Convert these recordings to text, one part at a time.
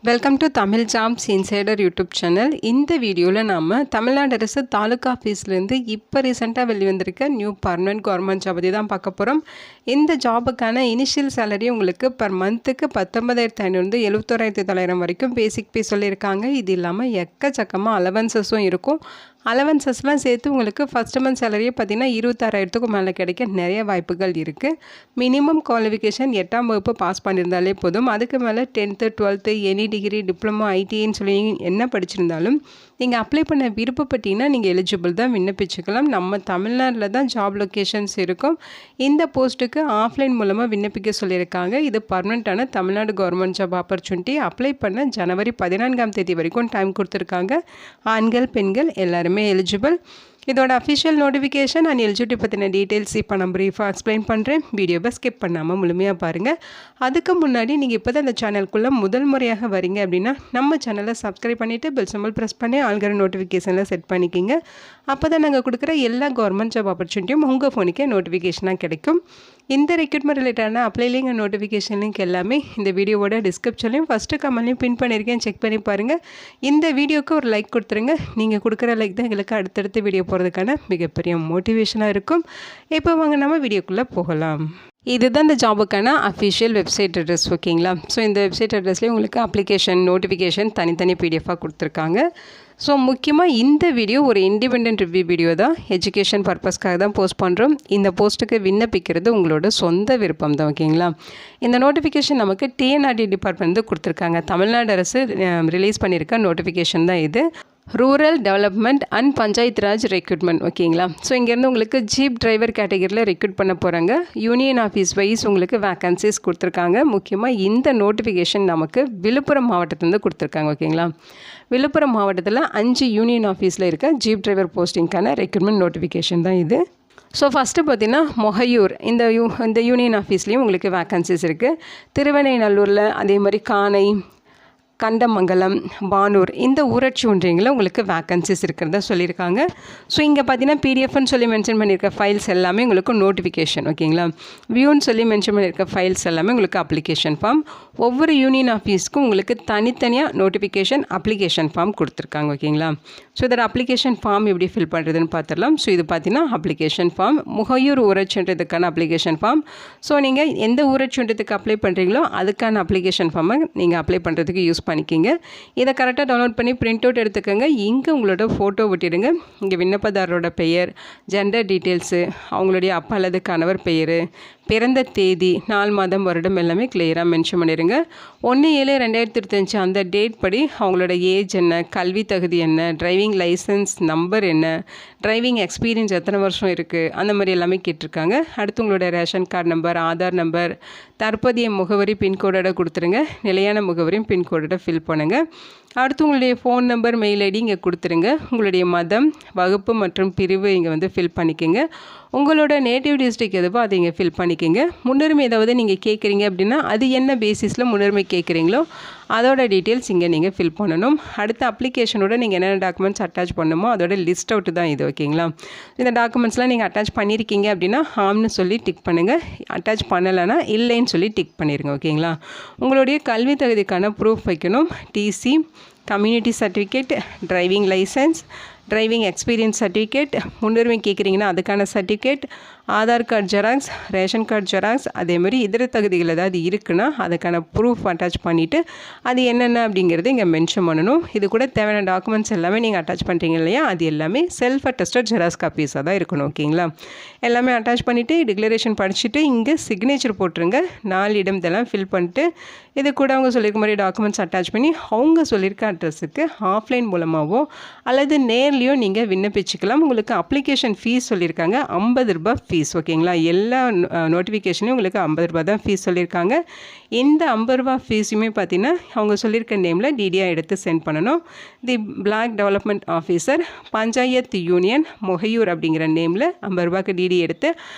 Welcome to Tamil jobs insider YouTube channel. இந்த வீடியோவில் நாம் தமிழ்நாடு அரசு தாலுக்கா ஆஃபீஸ்லேருந்து இப்போ ரீசெண்டாக வெளிவந்திருக்க நியூ பர்மனெண்ட் கவர்மெண்ட் ஜாப் பற்றி தான் பார்க்க போகிறோம். இந்த ஜாபுக்கான இனிஷியல் சேலரி உங்களுக்கு பர் மந்த்துக்கு 19,500 71,900 வரைக்கும் பேசிக் பே சொல்லியிருக்காங்க. இது இல்லாமல் எக்கச்சக்கமாக அலவன்சஸும் இருக்கும். அலவன்சஸ்லாம் சேர்த்து உங்களுக்கு ஃபஸ்ட் மந்த் சேலரியே பார்த்திங்கன்னா 26,000க்கும் மேலே கிடைக்க நிறைய வாய்ப்புகள் இருக்குது. மினிமம் குவாலிஃபிகேஷன் 8ஆம் வகுப்பு பாஸ் பண்ணியிருந்தாலே போதும். அதுக்கு மேலே 10th 12th any degree diploma ஐடிஐன்னு சொல்லி என்ன படிச்சிருந்தாலும் நீங்கள் அப்ளை பண்ண விருப்பப்பட்டீங்கன்னா நீங்கள் எலிஜிபிள் தான், விண்ணப்பிச்சுக்கலாம். நம்ம தமிழ்நாட்டில் தான் ஜாப் லொக்கேஷன்ஸ் இருக்கும். இந்த போஸ்ட்டுக்கு ஆஃப்லைன் மூலமாக விண்ணப்பிக்க சொல்லியிருக்காங்க. இது பர்மனெண்ட்டான Tamil Nadu government job opportunity. Apply பண்ண ஜனவரி 14ஆம் தேதி வரைக்கும் டைம் கொடுத்துருக்காங்க. ஆண்கள் பெண்கள் எல்லாருமே எலிஜிபிள். இதோட அஃபிஷியல் நோட்டிஃபிகேஷன் அண்ட் எலிஜிபிலிட்டி பற்றின டீட்டெயில்ஸ் இப்போ நான் ப்ரீஃபாக எக்ஸ்பிளைன் பண்ணுறேன். வீடியோவை ஸ்கிப் பண்ணாமல் முழுமையாக பாருங்கள். அதுக்கு முன்னாடி நீங்கள் இப்போ தான் இந்த சேனலுக்குள்ளே முதல் முறையாக வரீங்க அப்படின்னா நம்ம சேனலை சப்ஸ்கிரைப் பண்ணிவிட்டு பெல் சிம்பல் ப்ரெஸ் பண்ணி ஆல்கிற நோட்டிஃபிகேஷனில் செட் பண்ணிக்கிங்க. அப்போ தான் நாங்கள் கொடுக்குற எல்லா கவர்மெண்ட் ஜாப் ஆப்பர்ச்சுனிட்டியும் உங்கள் ஃபோனுக்கே நோட்டிஃபிகேஷனாக கிடைக்கும். இந்த ரெக்ரூட்மெண்ட் ரிலேட்டடான apply link and notification link எல்லாமே இந்த வீடியோவோட டிஸ்கிரிப்ஷன்லையும் ஃபஸ்ட்டு கமெண்ட்லையும் பின் பண்ணியிருக்கேன், செக் பண்ணி பாருங்கள். இந்த வீடியோக்கு ஒரு லைக் கொடுத்துருங்க. நீங்கள் கொடுக்குற லைக் தான் எங்களுக்கு அடுத்தடுத்த வீடியோ போகிறதுக்கான மிகப்பெரிய மோட்டிவேஷனாக இருக்கும். இப்போ வாங்க நம்ம வீடியோக்குள்ளே போகலாம். இதுதான் இந்த ஜாபுக்கான அஃபிஷியல் வெப்சைட் அட்ரஸ், ஓகேங்களா? ஸோ இந்த வெப்சைட் அட்ரஸ்லேயே உங்களுக்கு அப்ளிகேஷன் நோட்டிஃபிகேஷன் தனித்தனி பிடிஎஃபாக கொடுத்துருக்காங்க. ஸோ முக்கியமாக இந்த வீடியோ ஒரு இண்டிபெண்ட் ரிவ்யூ வீடியோ தான், எஜுகேஷன் பர்பஸ்க்காக தான் போஸ்ட் பண்ணுறோம். இந்த போஸ்ட்டுக்கு விண்ணப்பிக்கிறது உங்களோட சொந்த விருப்பம் தான், ஓகேங்களா? இந்த நோட்டிஃபிகேஷன் நமக்கு டிஎன்ஆர்டி டிபார்ட்மெண்ட் கொடுத்துருக்காங்க. தமிழ்நாடு அரசு ரிலீஸ் பண்ணியிருக்க நோட்டிஃபிகேஷன் தான் இது. Rural development and panchayat Raj recruitment, ஓகேங்களா? ஸோ இங்கேருந்து உங்களுக்கு ஜீப் டிரைவர் கேட்டகரியில் ரெக்ரூட் பண்ண போகிறாங்க. யூனியன் ஆஃபீஸ் வைஸ் உங்களுக்கு வேக்கன்சிஸ் கொடுத்துருக்காங்க. முக்கியமாக இந்த நோட்டிஃபிகேஷன் நமக்கு விழுப்புரம் மாவட்டத்துலேருந்து கொடுத்துருக்காங்க, ஓகேங்களா? விழுப்புரம் மாவட்டத்தில் 5 யூனியன் ஆஃபீஸில் இருக்க ஜீப் டிரைவர் போஸ்டிங்கான ரெக்ரூட்மெண்ட் நோட்டிஃபிகேஷன் தான் இது. ஸோ ஃபஸ்ட்டு பார்த்தீங்கன்னா மொகையூர் இந்த யூனியன் ஆஃபீஸ்லேயும் உங்களுக்கு வேக்கன்சிஸ் இருக்குது. திருவெணைநல்லூரில், அதே மாதிரி கானை, கண்டமங்கலம், பானூர் இந்த ஊராட்சி ஒன்றியங்களில் உங்களுக்கு வேக்கன்சிஸ் இருக்கிறதா சொல்லியிருக்காங்க. ஸோ இங்கே பார்த்தீங்கன்னா பிடிஎஃப்னு சொல்லி மென்ஷன் பண்ணியிருக்க ஃபைல்ஸ் எல்லாமே உங்களுக்கு நோட்டிஃபிகேஷன், ஓகேங்களா? வியூன்னு சொல்லி மென்ஷன் பண்ணியிருக்க ஃபைல்ஸ் எல்லாமே உங்களுக்கு அப்ளிகேஷன் ஃபார்ம். ஒவ்வொரு யூனியன் ஆஃபீஸ்க்கும் உங்களுக்கு தனித்தனியாக நோட்டிஃபிகேஷன் அப்ளிகேஷன் ஃபார்ம் கொடுத்துருக்காங்க, ஓகேங்களா? ஸோ இதோட அப்ளிகேஷன் ஃபார்ம் எப்படி ஃபில் பண்ணுறதுன்னு பார்த்துடலாம். ஸோ இது பார்த்தீங்கன்னா அப்ளிகேஷன் ஃபார்ம், முகையூர் ஊராட்சின்றதுக்கான அப்ளிகேஷன் ஃபார்ம். ஸோ நீங்கள் எந்த ஊராட்சின்றதுக்கு அப்ளை பண்ணுறீங்களோ அதுக்கான அப்ளிகேஷன் ஃபார்மை நீங்கள் அப்ளை பண்ணுறதுக்கு யூஸ் பண்ணிக்கிங்க. இதை கரெக்டாக டவுன்லோட் பண்ணி பிரிண்ட் அவுட் எடுத்துக்கோங்க. இங்கே உங்களோட ஃபோட்டோ விட்டுடுங்க. இங்கே விண்ணப்பதாரரோட பெயர், ஜெண்டர் டீட்டெயில்ஸு, அவங்களுடைய அப்பா அல்லது கணவர் பெயர், பிறந்த தேதி, நாள், மாதம், வருடம் எல்லாமே கிளியராக மென்ஷன் பண்ணிடுங்க. 1/7/2025 அந்த டேட் படி அவங்களோட ஏஜ் என்ன, கல்வி தகுதி என்ன, டிரைவிங் லைசன்ஸ் நம்பர் என்ன, டிரைவிங் எக்ஸ்பீரியன்ஸ் எத்தனை வருஷம் இருக்குது, அந்த மாதிரி எல்லாமே கேட்டிருக்காங்க. அடுத்து உங்களோட ration card number, Aadhaar number, தற்போதைய முகவரி பின்கோடோட கொடுத்துருங்க. நிலையான முகவரியும் பின்கோடோட ஃபில் பண்ணுங்கள். அடுத்து உங்களுடைய ஃபோன் நம்பர், மெயில் ஐடி இங்கே கொடுத்துருங்க. உங்களுடைய மதம், வகுப்பு மற்றும் பிரிவு இங்கே ஃபில் பண்ணிக்கோங்க. உங்களோட நேட்டிவ் டிஸ்ட்ரிக் எதுவோ அதை இங்கே ஃபில் பண்ணிக்கோங்க. முன்னுரிமை ஏதாவது நீங்கள் கேட்குறீங்க அப்படின்னா அது என்ன பேசிஸில் முன்னுரிமை கேட்குறீங்களோ அதோட டீட்டெயில்ஸ் இங்கே நீங்கள் ஃபில் பண்ணணும். அடுத்த அப்ளிகேஷனோட நீங்கள் என்னென்ன டாக்குமெண்ட்ஸ் அட்டாச் பண்ணணுமோ அதோட லிஸ்ட் அவுட் தான் இது, ஓகேங்களா? இந்த டாக்குமெண்ட்ஸ்லாம் நீங்கள் அட்டாச் பண்ணியிருக்கீங்க அப்படின்னா ஆம்னு சொல்லி டிக் பண்ணுங்கள். அட்டாச் பண்ணலைன்னா இல்லைன்னு சொல்லி டிக் பண்ணிடுங்க, ஓகேங்களா? உங்களுடைய கல்வி தகுதிக்கான ப்ரூஃப் வைக்கணும். TC, community certificate, driving licence, driving experience certificate, முன்னுரிமை கேட்குறீங்கன்னா அதுக்கான certificate, Aadhaar card xerox, ration card xerox, அதேமாதிரி இதர தகுதிகள் ஏதாவது இருக்குன்னா அதுக்கான ப்ரூஃப் அட்டாச் பண்ணிவிட்டு அது என்னென்ன அப்படிங்கிறது இங்கே மென்ஷன் பண்ணணும். இது கூட தேவையான டாக்குமெண்ட்ஸ் எல்லாமே நீங்கள் அட்டாச் பண்ணுறீங்க இல்லையா, அது எல்லாமே செல்ஃப் அட்டஸ்டட் ஜெராக்ஸ் காப்பீஸாக தான் இருக்கணும், ஓகேங்களா? எல்லாமே அட்டாச் பண்ணிவிட்டு டிக்ளரேஷன் படிச்சுட்டு இங்கே சிக்னேச்சர் போட்டுருங்க. 4 இடம் இதெல்லாம் ஃபில் பண்ணிட்டு இது கூட அவங்க சொல்லியிருக்க மாதிரி டாக்குமெண்ட்ஸ் அட்டாச் பண்ணி அவங்க சொல்லியிருக்க அட்ரஸுக்கு ஆஃப்லைன் மூலமாகவோ அல்லது நேர்லேயோ நீங்கள் விண்ணப்பிச்சுக்கலாம். உங்களுக்கு அப்ளிகேஷன் ஃபீஸ் சொல்லியிருக்காங்க 50 ரூபாய் ஃபீஸ், ஓகேங்களா? எல்லா நோட்டிஃபிகேஷனையும் உங்களுக்கு 50 ரூபா தான் ஃபீஸ் சொல்லியிருக்காங்க. இந்த 50 ரூபா ஃபீஸுமே பார்த்தீங்கன்னா அவங்க சொல்லியிருக்க நேமில் டிடியாக எடுத்து சென்ட் பண்ணணும். The block development officer, panchayat union Mogaiyur அப்படிங்கிற நேமில் 50 ரூபாய்க்கு டிடி எடுத்து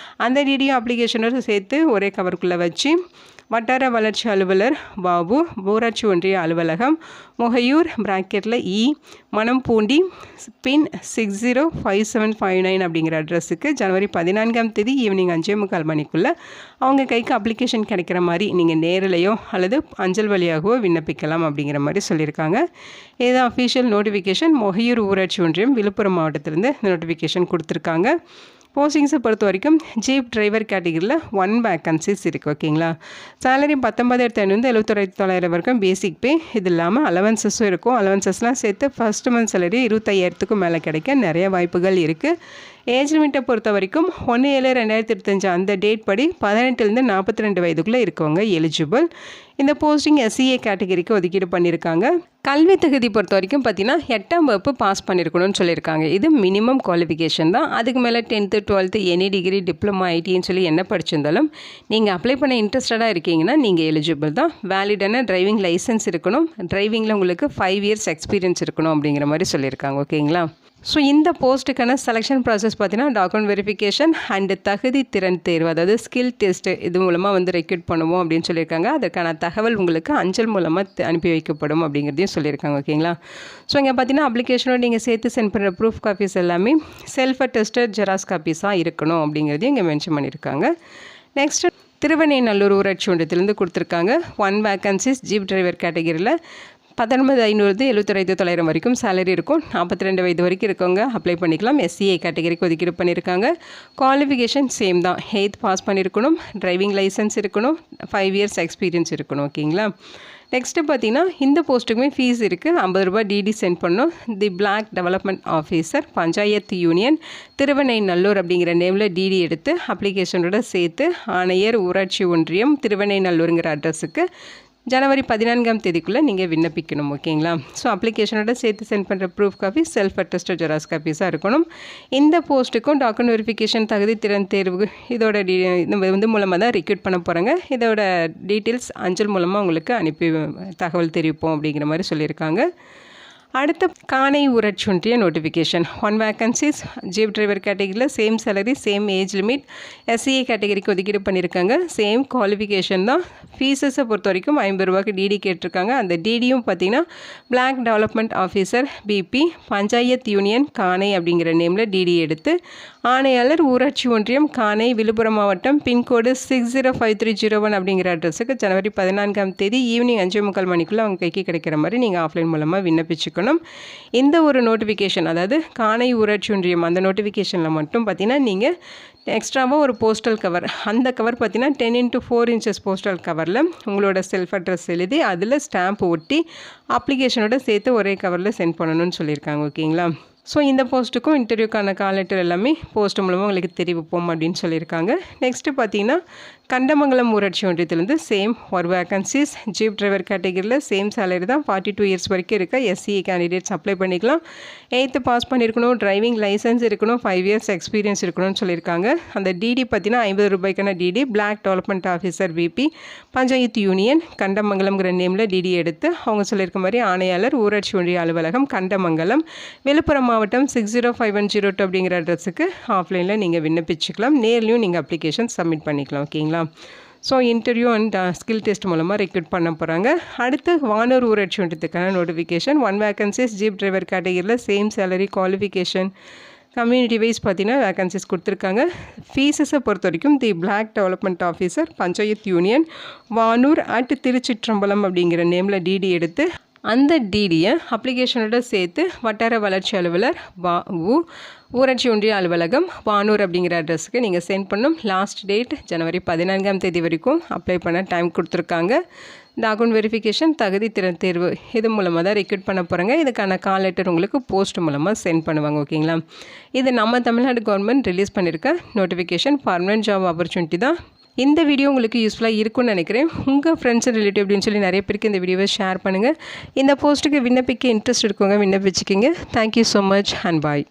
அந்த டிடியும் அப்ளிகேஷனோடு சேர்த்து ஒரே கவருக்குள்ளே வச்சு வட்டார வளர்ச்சி அலுவலர் பாபு, ஊராட்சி ஒன்றிய அலுவலகம், முகையூர் (ப்ராக்கெட்டில் இ), மணம்பூண்டி, பின் 605759 அப்படிங்கிற அட்ரஸுக்கு ஜனவரி 14 ஈவினிங் 5:45 மணிக்குள்ளே அவங்க கைக்கு அப்ளிகேஷன் கிடைக்கிற மாதிரி நீங்கள் நேரிலையோ அல்லது அஞ்சல் வழியாகவோ விண்ணப்பிக்கலாம் அப்படிங்கிற மாதிரி சொல்லியிருக்காங்க. இதுதான் அஃபீஷியல் நோட்டிஃபிகேஷன். முகையூர் ஊராட்சி ஒன்றியம், விழுப்புரம் மாவட்டத்திலேருந்து இந்த நோட்டிஃபிகேஷன் கொடுத்துருக்காங்க. போஸ்டிங்ஸை பொறுத்த வரைக்கும் ஜீப் டிரைவர் கேட்டகரியில் 1 வேக்கன்சிஸ் இருக்குது. ஓகேங்களா. சேலரி 19,500 71,900 வரைக்கும் பேசிக் பே. இது இல்லாமல் அலவன்சஸும் இருக்கும். அலவன்சஸ்லாம் சேர்த்து ஃபர்ஸ்ட் மந்த் சேலரி 25,000க்கும் மேலே கிடைக்க நிறைய வாய்ப்புகள் இருக்குது. ஏஜ் லிமிட்டை பொறுத்த வரைக்கும் 1/7/2025 அந்த டேட் படி 18லேருந்து 42 வயதுக்குள்ளே இருக்கவங்க எலிஜிபிள். இந்த போஸ்டிங் SCA கேட்டகரிக்கு ஒதுக்கீடு பண்ணியிருக்காங்க. கல்வி தகுதி பொறுத்த வரைக்கும் பார்த்தீங்கன்னா 8ஆம் வகுப்பு பாஸ் பண்ணியிருக்கணும்னு சொல்லியிருக்காங்க. இது மினிமம் குவாலிஃபிகேஷன் தான். அதுக்கு மேலே 10th 12th any degree, diploma, ஐடின்னு சொல்லி என்ன படிச்சிருந்தாலும் நீங்கள் அப்ளை பண்ண இன்ட்ரெஸ்டடாக இருக்கீங்கன்னா நீங்கள் எலிஜிபிள் தான். வேலிடான டிரைவிங் லைசன்ஸ் இருக்கணும். டிரைவிங்கில் உங்களுக்கு 5 years எக்ஸ்பீரியன்ஸ் இருக்கணும் அப்படிங்கிற மாதிரி சொல்லியிருக்காங்க. ஓகேங்களா. ஸோ இந்த போஸ்ட்டுக்கான செலெக்ஷன் ப்ராசஸ் பார்த்தீங்கன்னா டாக்குமெண்ட் வெரிஃபிகேஷன் அண்டு தகுதி திறன் தேர்வு, அதாவது ஸ்கில் டெஸ்ட்டு, இது மூலமாக ரெக்ரூட் பண்ணுவோம் அப்படின்னு சொல்லியிருக்காங்க. அதற்கான தகவல் உங்களுக்கு அஞ்சல் மூலமாக அனுப்பி வைக்கப்படும் அப்படிங்கிறதையும் சொல்லியிருக்காங்க. ஓகேங்களா. ஸோ இங்கே பார்த்தீங்கன்னா அப்ளிகேஷனோட நீங்கள் சேர்த்து சென்ட் பண்ணுற ப்ரூஃப் காப்பீஸ் எல்லாமே செல்ஃப் அட்டஸ்டட் ஜெராக்ஸ் காப்பீஸாக இருக்கணும் அப்படிங்கிறதையும் இங்கே மென்ஷன் பண்ணியிருக்காங்க. நெக்ஸ்ட் திருவெண்ணைநல்லூர் ஊராட்சி ஒன்றியத்திலேருந்து கொடுத்துருக்காங்க. 1 வேக்கன்சிஸ் ஜீப் டிரைவர் கேட்டகரியில் 19,500 71,900 வரைக்கும் சேலரி இருக்கும். 42 வயது வரைக்கும் இருக்கவங்க அப்ளை பண்ணிக்கலாம். SCA கேட்டகரிக்கு ஒதுக்கீடு பண்ணியிருக்காங்க. குவாலிஃபிகேஷன் சேம் தான். 8th பாஸ் பண்ணியிருக்கணும். டிரைவிங் லைசன்ஸ் இருக்கணும். 5 years எக்ஸ்பீரியன்ஸ் இருக்கணும். ஓகேங்களா. நெக்ஸ்ட்டு பார்த்தீங்கன்னா இந்த போஸ்ட்டுக்குமே ஃபீஸ் இருக்குது. 50 ரூபாய் டிடி சென்ட் பண்ணணும். The block development officer, panchayat union, Thiruvennainallur அப்படிங்கிற நேமில் டிடி எடுத்து அப்ளிகேஷனோட சேர்த்து ஆணையர், ஊராட்சி ஒன்றியம், திருவெண்ணைநல்லூருங்கிற அட்ரஸுக்கு ஜனவரி 14 நீங்கள் விண்ணப்பிக்கணும். ஓகேங்களா. ஸோ அப்ளிகேஷனோட சேர்த்து சென்ட் பண்ணுற proof copy self attested xerox காப்பீஸாக இருக்கணும். இந்த போஸ்ட்டுக்கும் டாக்குமெண்ட் வெரிஃபிகேஷன், தகுதி திறன் தேர்வு, இதோட மூலமாக தான் ரெக்ரூட் பண்ண போகிறாங்க. இதோட டீட்டெயில்ஸ் அஞ்சல் மூலமாக உங்களுக்கு அனுப்பி தகவல் தெரிவிப்போம் அப்படிங்கிற மாதிரி சொல்லியிருக்காங்க. அடுத்த காணை ஊராட்சி ஒன்றிய நோட்டிஃபிகேஷன். 1 வேக்கன்சிஸ் ஜீப் டிரைவர் கேட்டகரியில் same salary, same age limit. SCA கேட்டகரிக்கு ஒதுக்கீடு பண்ணியிருக்காங்க. சேம் குவாலிஃபிகேஷன் தான். ஃபீஸஸை பொறுத்த வரைக்கும் 50 ரூபாய்க்கு டிடி கேட்டிருக்காங்க. அந்த டிடியும் பார்த்தீங்கன்னா black development officer BP, panchayat union Kanai அப்படிங்கிற நேமில் டிடி எடுத்து ஆணையாளர், ஊராட்சி ஒன்றியம், காணை, விழுப்புரம் மாவட்டம், பின்கோடு 605301 அப்படிங்கிற அட்ரஸுக்கு ஜனவரி 14 ஈவினிங் 5:45 மணிக்குள்ளே அவங்க கைக்கு கிடைக்கிற மாதிரி நீங்கள் ஆஃப்லைன் மூலமாக விண்ணப்பிச்சுக்கணும். இந்த ஒரு நோட்டிஃபிகேஷன், அதாவது காணை ஊராட்சி ஒன்றியம் அந்த நோட்டிஃபிகேஷனில் மட்டும் பார்த்தீங்கன்னா நீங்கள் எக்ஸ்ட்ராவாக ஒரு போஸ்டல் கவர், அந்த கவர் பார்த்தீங்கன்னா 10x4 inches போஸ்டல் கவரில் உங்களோட செல்ஃப் அட்ரஸ் எழுதி அதில் ஸ்டாம்ப் ஒட்டி அப்ளிகேஷனோட சேர்த்து ஒரே கவரில் சென்ட் பண்ணணும்னு சொல்லியிருக்காங்க. ஓகேங்களா. ஸோ இந்த போஸ்ட்டுக்கும் இன்டர்வியூக்கான கால் லெட்டர் எல்லாமே போஸ்ட் மூலமாக உங்களுக்கு தெரிவிப்போம் அப்படின்னு சொல்லியிருக்காங்க. நெக்ஸ்ட்டு பார்த்தீங்கன்னா கண்டமங்கலம் ஊராட்சி ஒன்றியத்திலேருந்து சேம் 1 வேக்கன்சிஸ் ஜீப் டிரைவர் கேட்டகரியில் சேம் சேலரி தான். 42 years வரைக்கும் இருக்க SCA கேண்டிடேட்ஸ் அப்ளை பண்ணிக்கலாம். 8th பாஸ் பண்ணியிருக்கணும். டிரைவிங் லைசன்ஸ் இருக்கணும். 5 years எக்ஸ்பீரியன்ஸ் இருக்கணும்னு சொல்லியிருக்காங்க. அந்த டிடி பார்த்தீங்கன்னா 50 ரூபாய்க்கான DD block development officer BP, panchayat union, கண்டமங்கலம்ங்கிற நேமில் டிடி எடுத்து அவங்க சொல்லியிருக்க மாதிரி ஆணையாளர், ஊராட்சி ஒன்றிய அலுவலகம், கண்டமங்கலம், விழுப்புரம் மாவட்டம் 605102 அப்படிங்கிற அட்ரஸுக்கு ஆஃப்லைனில் நீங்கள் விண்ணப்பிச்சுக்கலாம். நேர்லையும் நீங்கள் அப்ளிகேஷன் சப்மிட் பண்ணிக்கலாம். ஓகேங்களா. So interview and skill test மூலமாக ரெக்ரூட் பண்ண போகிறாங்க. அடுத்து வானூர் ஊராட்சி ஒன்றியத்துக்கான நோட்டிஃபிகேஷன். 1 வேக்கன்சிஸ் ஜீப் டிரைவர் கேட்டகரியில் same salary, qualification, community wise பார்த்தீங்கன்னா வேக்கன்சிஸ் கொடுத்துருக்காங்க. ஃபீஸஸை பொறுத்த வரைக்கும் the block development officer, panchayat union, Vanur at Thiruchitrambalam அப்படிங்கிற நேமில் டிடி எடுத்து அந்த டிடியை அப்ளிகேஷனோட சேர்த்து வட்டார வளர்ச்சி அலுவலர் ஊராட்சி ஒன்றிய அலுவலகம், வானூர் அப்படிங்கிற அட்ரஸுக்கு நீங்கள் சென்ட் பண்ணணும். லாஸ்ட் டேட் ஜனவரி 14 வரைக்கும் அப்ளை பண்ண டைம் கொடுத்துருக்காங்க. டாக்குமெண்ட் வெரிஃபிகேஷன், தகுதி திறன் தேர்வு, இது மூலமாக தான் ரெக்ரூட் பண்ண போகிறாங்க. இதுக்கான கால் லெட்டர் உங்களுக்கு போஸ்ட் மூலமாக சென்ட் பண்ணுவாங்க. ஓகேங்களா. இது நம்ம தமிழ்நாடு கவர்மெண்ட் ரிலீஸ் பண்ணியிருக்க நோட்டிஃபிகேஷன், பர்மனெண்ட் ஜாப் ஆப்பர்ச்சுனிட்டி தான். இந்த வீடியோ உங்களுக்கு யூஸ்ஃபுல்லாக இருக்கும்னு நினைக்கிறேன். உங்கள் ஃப்ரெண்ட்ஸ் அண்ட் ரிலேட்டிவ் அப்படின்னு சொல்லி நிறைய பேருக்கு இந்த வீடியோவை ஷேர் பண்ணுங்கள். இந்த போஸ்ட்டுக்கு விண்ணப்பிக்க இன்ட்ரெஸ்ட் இருக்கவங்க விண்ணப்பிச்சுக்கிங்க. Thank you so much and bye.